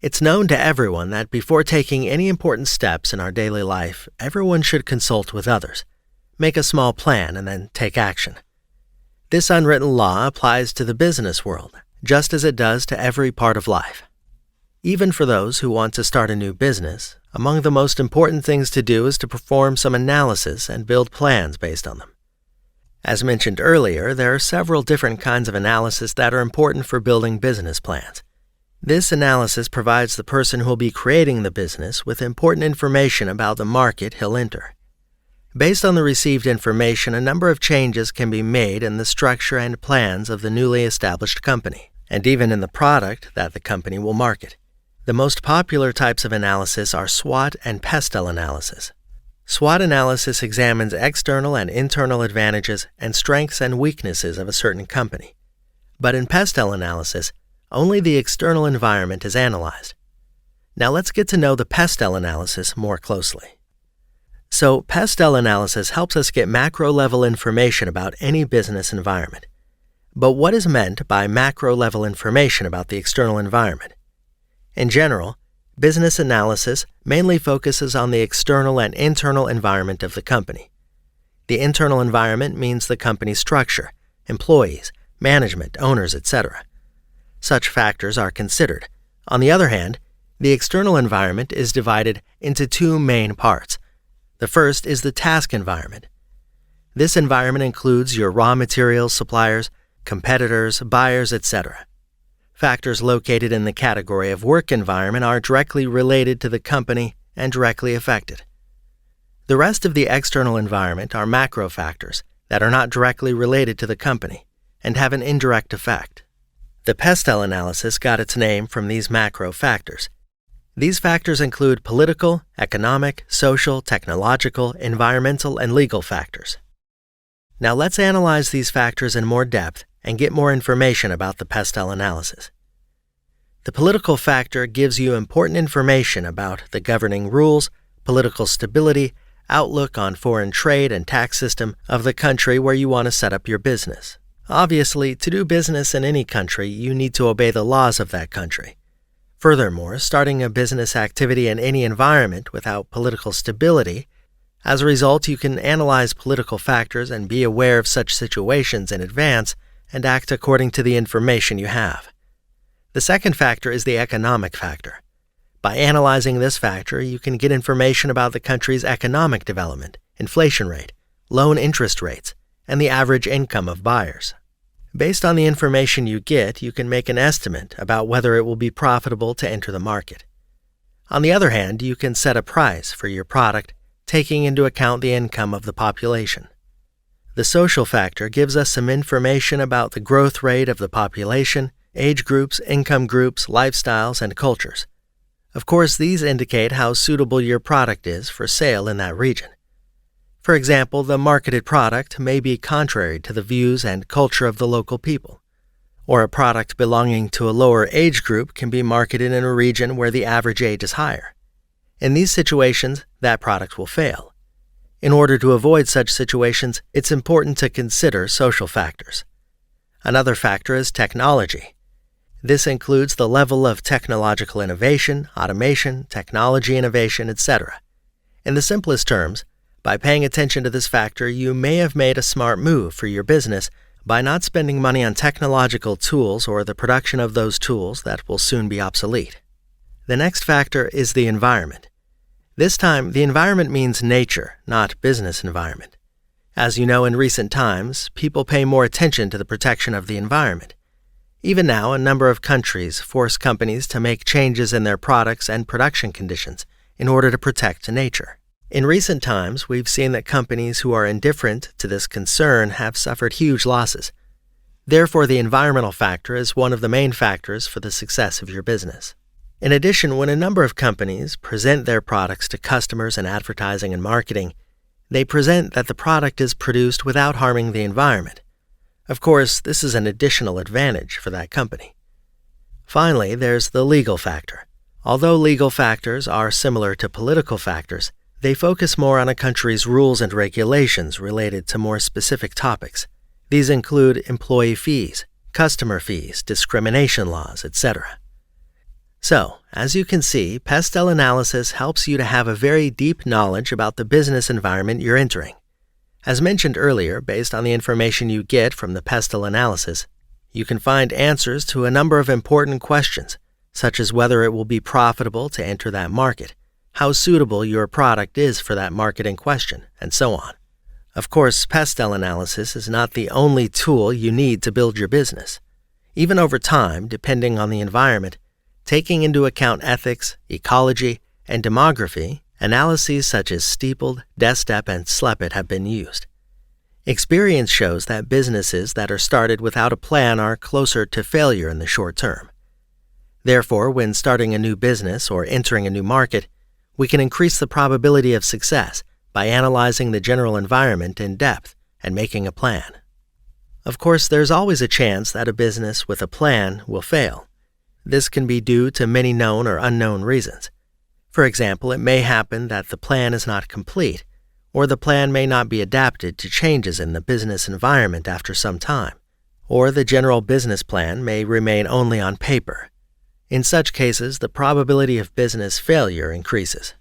It's known to everyone that before taking any important steps in our daily life, everyone should consult with others, make a small plan, and then take action. This unwritten law applies to the business world, just as it does to every part of life. Even for those who want to start a new business, among the most important things to do is to perform some analysis and build plans based on them. As mentioned earlier, there are several different kinds of analysis that are important for building business plans. This analysis provides the person who will be creating the business with important information about the market he'll enter. Based on the received information, a number of changes can be made in the structure and plans of the newly established company, and even in the product that the company will market. The most popular types of analysis are SWOT and Pestel analysis. SWOT analysis examines external and internal advantages and strengths and weaknesses of a certain company. But in Pestel analysis, only the external environment is analyzed. Now let's get to know the Pestel analysis more closely. So, Pestel analysis helps us get macro-level information about any business environment. But what is meant by macro-level information about the external environment? In general, business analysis mainly focuses on the external and internal environment of the company. The internal environment means the company's structure, employees, management, owners, etc. Such factors are considered. On the other hand, the external environment is divided into two main parts. The first is the task environment. This environment includes your raw materials suppliers, competitors, buyers, etc. Factors located in the category of work environment are directly related to the company and directly affected. The rest of the external environment are macro factors that are not directly related to the company and have an indirect effect. The Pestel analysis got its name from these macro factors. These factors include political, economic, social, technological, environmental, and legal factors. Now let's analyze these factors in more depth and get more information about the Pestel analysis. The political factor gives you important information about the governing rules, political stability, outlook on foreign trade and tax system of the country where you want to set up your business. Obviously, to do business in any country, you need to obey the laws of that country. Furthermore, starting a business activity in any environment without political stability, as a result, you can analyze political factors and be aware of such situations in advance and act according to the information you have. The second factor is the economic factor. By analyzing this factor, you can get information about the country's economic development, inflation rate, loan interest rates, and the average income of buyers. Based on the information you get, you can make an estimate about whether it will be profitable to enter the market. On the other hand, you can set a price for your product, taking into account the income of the population. The social factor gives us some information about the growth rate of the population, age groups, income groups, lifestyles, and cultures. Of course, these indicate how suitable your product is for sale in that region. For example, the marketed product may be contrary to the views and culture of the local people, or a product belonging to a lower age group can be marketed in a region where the average age is higher. In these situations, that product will fail. In order to avoid such situations, it's important to consider social factors. Another factor is technology. This includes the level of technological innovation, automation, technology innovation, etc. In the simplest terms, by paying attention to this factor, you may have made a smart move for your business by not spending money on technological tools or the production of those tools that will soon be obsolete. The next factor is the environment. This time, the environment means nature, not business environment. As you know, in recent times, people pay more attention to the protection of the environment. Even now, a number of countries force companies to make changes in their products and production conditions in order to protect nature. In recent times, we've seen that companies who are indifferent to this concern have suffered huge losses. Therefore, the environmental factor is one of the main factors for the success of your business. In addition, when a number of companies present their products to customers in advertising and marketing, they present that the product is produced without harming the environment. Of course, this is an additional advantage for that company. Finally, there's the legal factor. Although legal factors are similar to political factors, they focus more on a country's rules and regulations related to more specific topics. These include employee fees, customer fees, discrimination laws, etc. So, as you can see, Pestel analysis helps you to have a very deep knowledge about the business environment you're entering. As mentioned earlier, based on the information you get from the Pestel analysis, you can find answers to a number of important questions, such as whether it will be profitable to enter that market, how suitable your product is for that market in question, and so on. Of course, Pestel analysis is not the only tool you need to build your business. Even over time, depending on the environment, taking into account ethics, ecology, and demography, analyses such as Steepled, DESTEP, and SLEPIT have been used. Experience shows that businesses that are started without a plan are closer to failure in the short term. Therefore, when starting a new business or entering a new market, we can increase the probability of success by analyzing the general environment in depth and making a plan. Of course, there's always a chance that a business with a plan will fail. This can be due to many known or unknown reasons. For example, it may happen that the plan is not complete, or the plan may not be adapted to changes in the business environment after some time, or the general business plan may remain only on paper. In such cases, the probability of business failure increases.